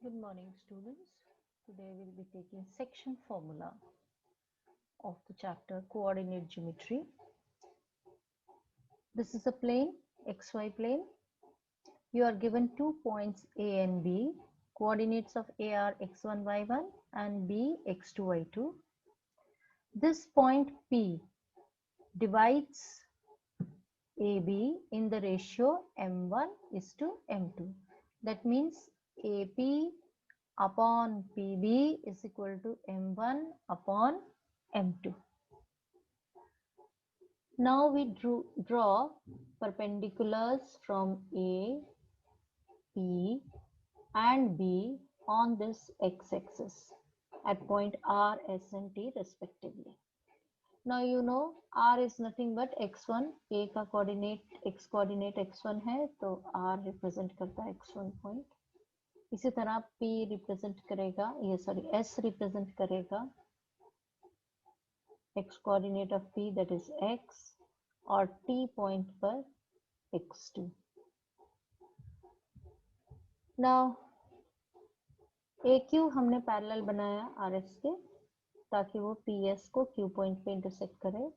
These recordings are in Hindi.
Good morning, students. Today we'll be taking section formula of the chapter Coordinate Geometry. This is a plane, XY plane. You are given 2 points A and B. Coordinates of A are x1, y1 and B x2, y2. This point P divides AB in the ratio m1 is to m2. That means AP upon PB is equal to m1 upon m2. Now we draw perpendiculars from A, P and B on this x-axis at point R, S and T respectively. Now you know R is nothing but x1, A का coordinate x coordinate x1 है तो R represent करता है x1 point. इसी तरह P represent करेगा S represent करेगा x coordinate of P that is x और T point पर x2. Now AQ हमने पैरेलल बनाया RS के ताकि वो PS को Q पॉइंट पे इंटरसेक्ट करे.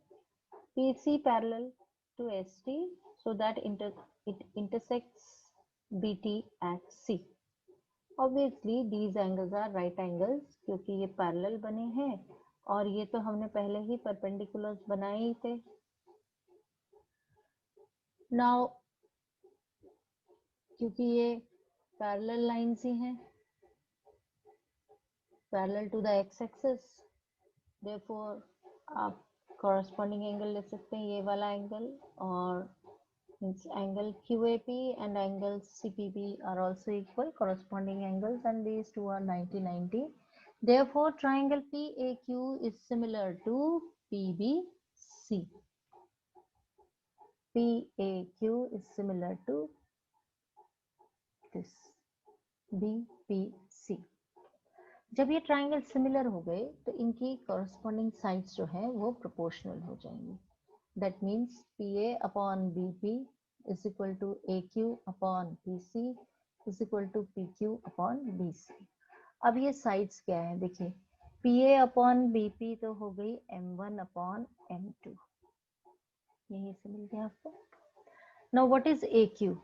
PC parallel to ST so that it intersects BT at C. Obviously these angles are right angles क्योंकि ये पैरेलल बने हैं और ये तो हमने पहले ही परपेंडिकुलर्स बनाए ही थे. Now क्योंकि ये पैरेलल लाइंस ही हैं parallel to the x-axis, therefore आप corresponding एंगल ले सकते हैं ये वाला एंगल और angle QAP and angle CPB are also equal corresponding angles and these two are 90-90. Therefore triangle PAQ is similar to PBC. PAQ is similar to this BPC. जब ये ट्राइंगल सिमिलर हो गए तो इनकी कॉरस्पॉन्डिंग साइड्स जो है वो प्रोपोर्शनल हो जाएंगी. That means PA upon BP is equal to AQ upon PC is equal to PQ upon BC. अब ये साइड्स क्या है देखिए, PA अपॉन BP तो हो गई M1 अपॉन M2, यही से मिल गया आपको. Now what is AQ?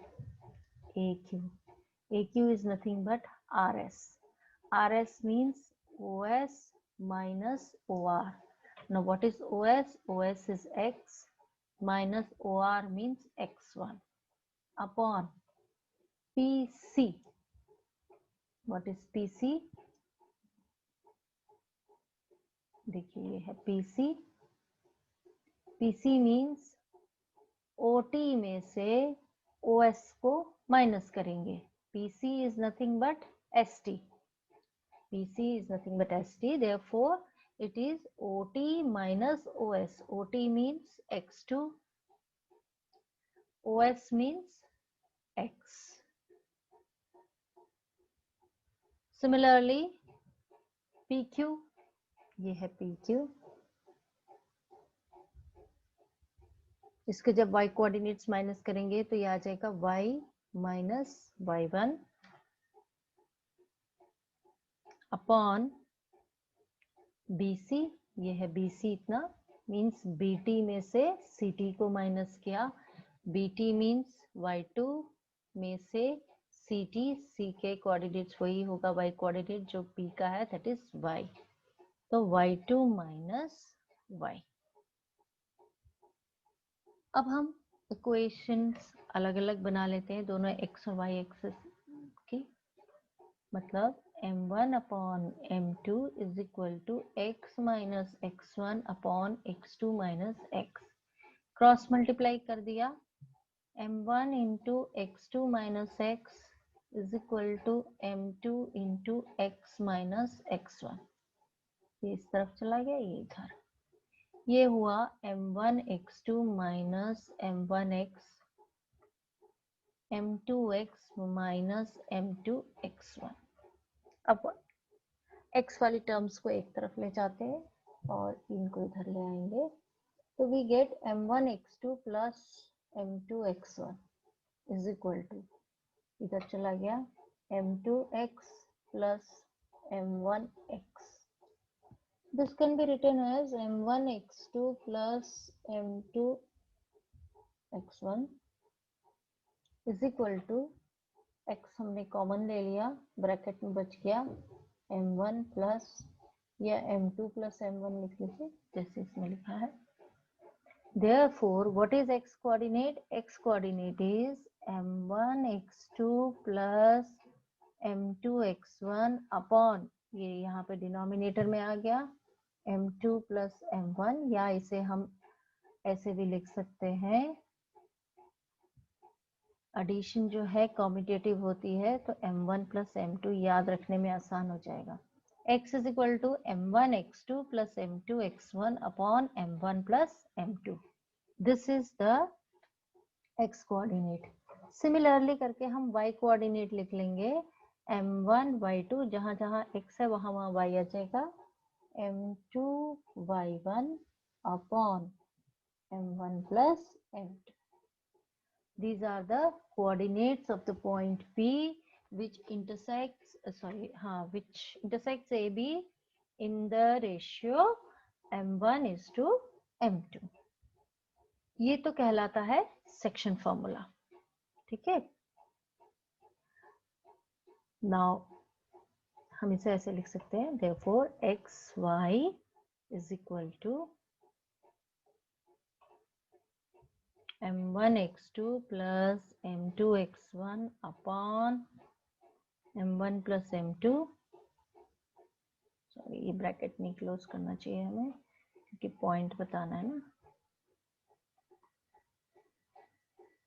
AQ is nothing but RS. RS means OS minus OR. Now what is OS? OS is X minus OR means X1 upon PC. What is PC? देखिए ये है PC. PC means OT में से OS को माइनस करेंगे. PC is nothing but ST. PC is nothing but ST, therefore it is OT minus OS. OT means X2, OS means X. Similarly PQ, ये है PQ. इसके जब y कोऑर्डिनेट्स माइनस करेंगे तो ये आ जाएगा y minus y1 upon BC. ये है BC इतना मीन्स BT में से CT को माइनस किया. BT मीन्स y2 में से CT, C के कोऑर्डिनेट्स वही होगा y कोऑर्डिनेट जो P का है दैट इज y. तो y2 माइनस y. अब हम इक्वेशंस अलग अलग बना लेते हैं दोनों x और y एक्सिस की. मतलब m1 upon m2 is equal to x minus x1 upon x2 minus x. Cross multiply कर दिया. m1 into x2 minus x is equal to m2 into x minus x1. ये इस तरफ चला गया, ये इधर. ये हुआ m1 x2 minus m1x m2x minus m2 x1. अब x वाली टर्म्स को एक तरफ ले जाते हैं और इनको इधर ले आएंगे तो we get m1 x2 plus m2 x1 is equal to, इधर चला गया m2 x plus m1x. This can be written as m1x2 plus m2x1 is equal to x हमने कॉमन ले लिया, ब्रैकेट में बच गया m1 प्लस या m2 प्लस m1 लिख लीजिए जैसे इसमें लिखा है. Therefore, what is x coordinate? X coordinate is m1 x2 plus m2 x1 upon, ये यहाँ पे डिनोमिनेटर में आ गया m2 plus m1, या इसे हम ऐसे भी लिख सकते हैं, एडिशन जो है कॉम्यूटेटिव होती है तो m1 plus m2 याद रखने में आसान हो जाएगा. x is equal to m1 x2 plus m2 x1 upon m1 plus m2. This is the x coordinate. Similarly करके हम y coordinate लिख लेंगे, m1 y2, जहां जहां x है वहां वहां y आ जाएगा, m2 y1 upon m1 plus m2. These are the coordinates of the point P which intersects which intersects AB in the ratio m1 is to m2. ये तो कहलाता है सेक्शन फॉर्मूला. ठीक है, नाउ हम इसे ऐसे लिख सकते हैं, therefore xy is equal to m1 x2 plus m2 x1 upon m1 plus m2. Sorry, ये ब्रैकेट नहीं क्लोज करना चाहिए हमें क्योंकि पॉइंट बताना है ना.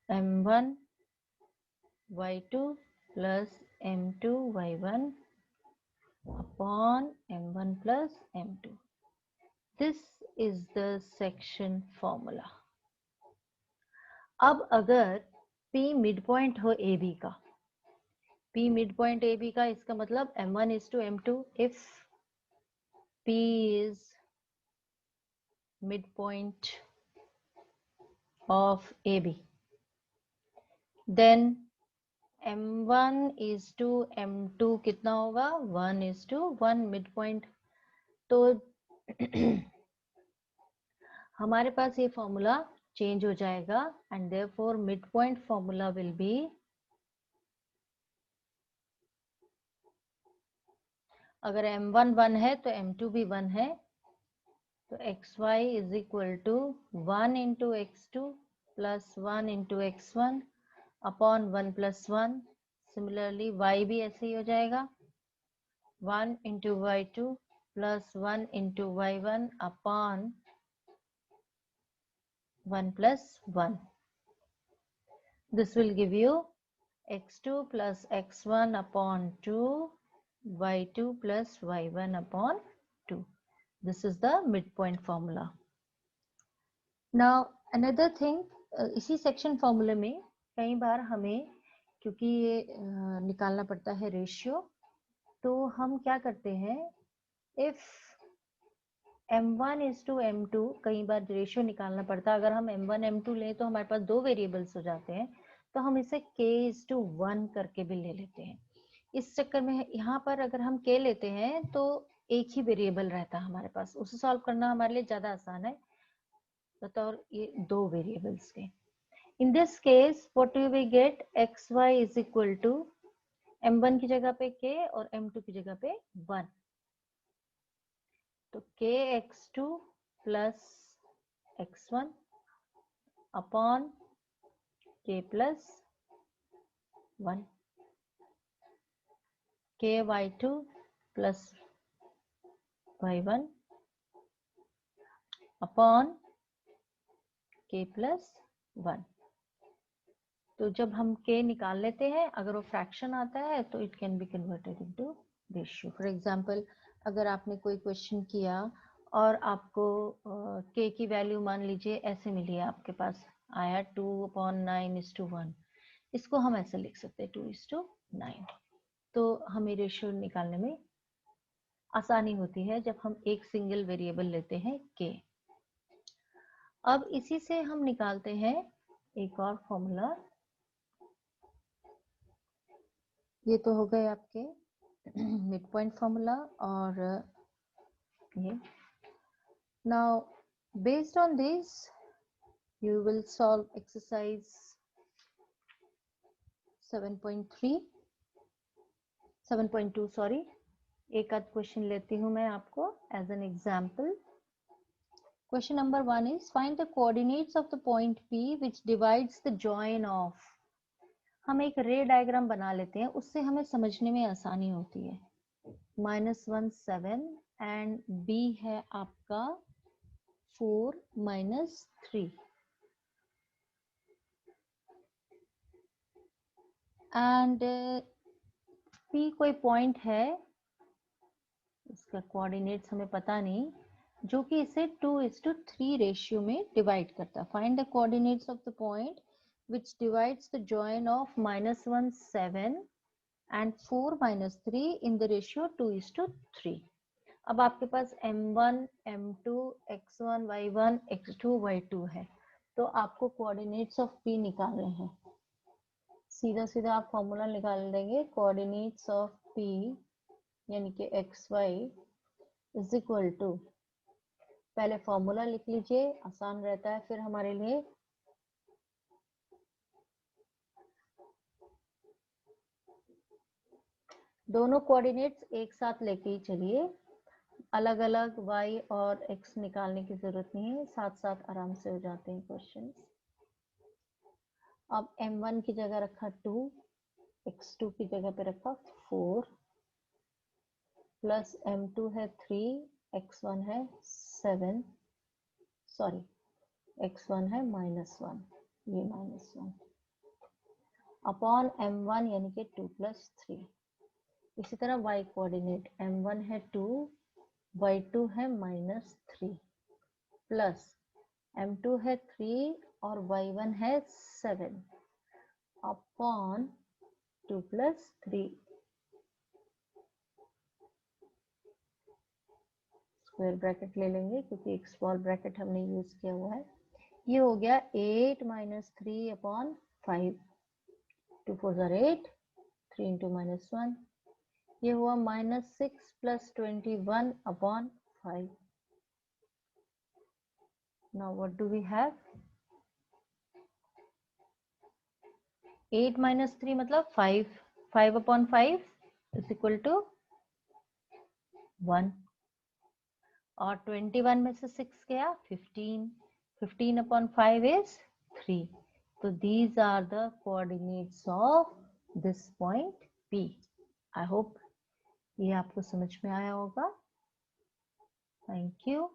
m1 y2 plus m2 y1 upon m1 plus m2. This is the section formula. अब अगर P मिड पॉइंट हो AB का, P मिड पॉइंट AB का, इसका मतलब m1 is to m2. If P is midpoint of AB, then m1 is to m2 कितना होगा, 1 is to 1 midpoint. तो हमारे पास ये फॉर्मूला चेंज हो जाएगा and therefore midpoint formula will be अगर m1 1 है तो m2 भी 1 है, तो xy is equal to 1 into x2 plus 1 into x1 upon 1 plus 1. Similarly y भी ऐसे ही हो जाएगा, 1 into y2 plus 1 into y1 upon 1 plus 1. This will give you x2 plus x1 upon 2, y2 plus y1 upon 2. This is the midpoint formula. Now another thing, इसी सेक्शन फॉर्मूले में कई बार हमें, क्योंकि ये निकालना पड़ता है रेशियो, तो हम क्या करते हैं, if m1 is to m2, कई बार रेशियो निकालना पड़ता है. अगर हम m1 m2 लें तो हमारे पास दो वेरिएबल्स हो जाते हैं, तो हम इसे k is to 1 करके भी ले लेते हैं. इस चक्कर में यहाँ पर अगर हम k लेते हैं तो एक ही वेरिएबल रहता है हमारे पास, उसे सॉल्व करना हमारे लिए ज्यादा आसान है बतौर ये दो वेरिएबल्स के. In this case what do we get, xy is equal to m1 की जगह पे k और m2 की जगह पे 1, तो kx2 plus x1 upon k plus 1, ky2 plus y1 upon k plus 1. तो जब हम k निकाल लेते हैं, अगर वो फ्रैक्शन आता है तो it can be converted into ratio. For example, अगर आपने कोई क्वेश्चन किया और आपको k की वैल्यू मान लीजिए ऐसे मिली है, आपके पास आया 2/9:1, इसको हम ऐसे लिख सकते हैं 2:9. तो हमें रेशियो निकालने में आसानी होती है जब हम एक सिंगल वेरिएबल लेते हैं k. अब इसी से हम निकालते हैं एक और फॉर्मूला. ये तो हो गए आपके मिड पॉइंट फॉर्मूला और ये. Now based on this you will solve exercise 7.2 sorry. एक आध क्वेश्चन लेती हूँ मैं आपको as an example. Question number 1 is find the coordinates of the point P which divides the join of. हम एक रे डायग्राम बना लेते हैं, उससे हमें समझने में आसानी होती है. -1 7 एंड B है आपका 4 -3 एंड P कोई पॉइंट है, इसका कोऑर्डिनेट्स हमें पता नहीं, जो कि इसे 2:3 रेशियो में डिवाइड करता है. Find the coordinates of the point which divides the join of -1 7 and 4 -3 in the ratio 2:3. अब आपके पास m1 m2 x1 y1 x2 y2 है, तो आपको कोऑर्डिनेट्स ऑफ p निकालने हैं. सीधा सीधा आप फॉर्मूला निकाल देंगे. कोऑर्डिनेट्स ऑफ p यानी कि xy इज इक्वल टू, पहले फॉर्मूला लिख लीजिए, आसान रहता है फिर हमारे लिए. दोनों कोऑर्डिनेट्स एक साथ लेके ही चलिए, अलग अलग y और x निकालने की जरूरत नहीं है, साथ साथ आराम से हो जाते हैं क्वेश्चन. अब m1 की जगह रखा 2, x2 की जगह पे रखा 4 प्लस m2 है 3, x1 है 7, सॉरी x1 है -1, ये -1 अपॉन m1 यानी कि 2 + 3. इसी तरह y कोऑर्डिनेट m1 है 2, y2 है -3 प्लस m2 है 3 और y1 है 7 अपॉन 2 + 3 स्क्वायर ब्रैकेट ले लेंगे क्योंकि एक स्मॉल ब्रैकेट हमने यूज किया हुआ है. ये हो गया 8 - 3 अपॉन 5, 2 4 are 8, 3 into -1. ये हुआ -6 + 21 upon 5. Now what do we have? 8 - 3 मतलब 5, 5 upon 5 is equal to 1 और 21 में से 6 गया 15, 15 upon 5 is 3. So these are the coordinates of this point P. I hope ये आपको समझ में आया होगा. Thank you.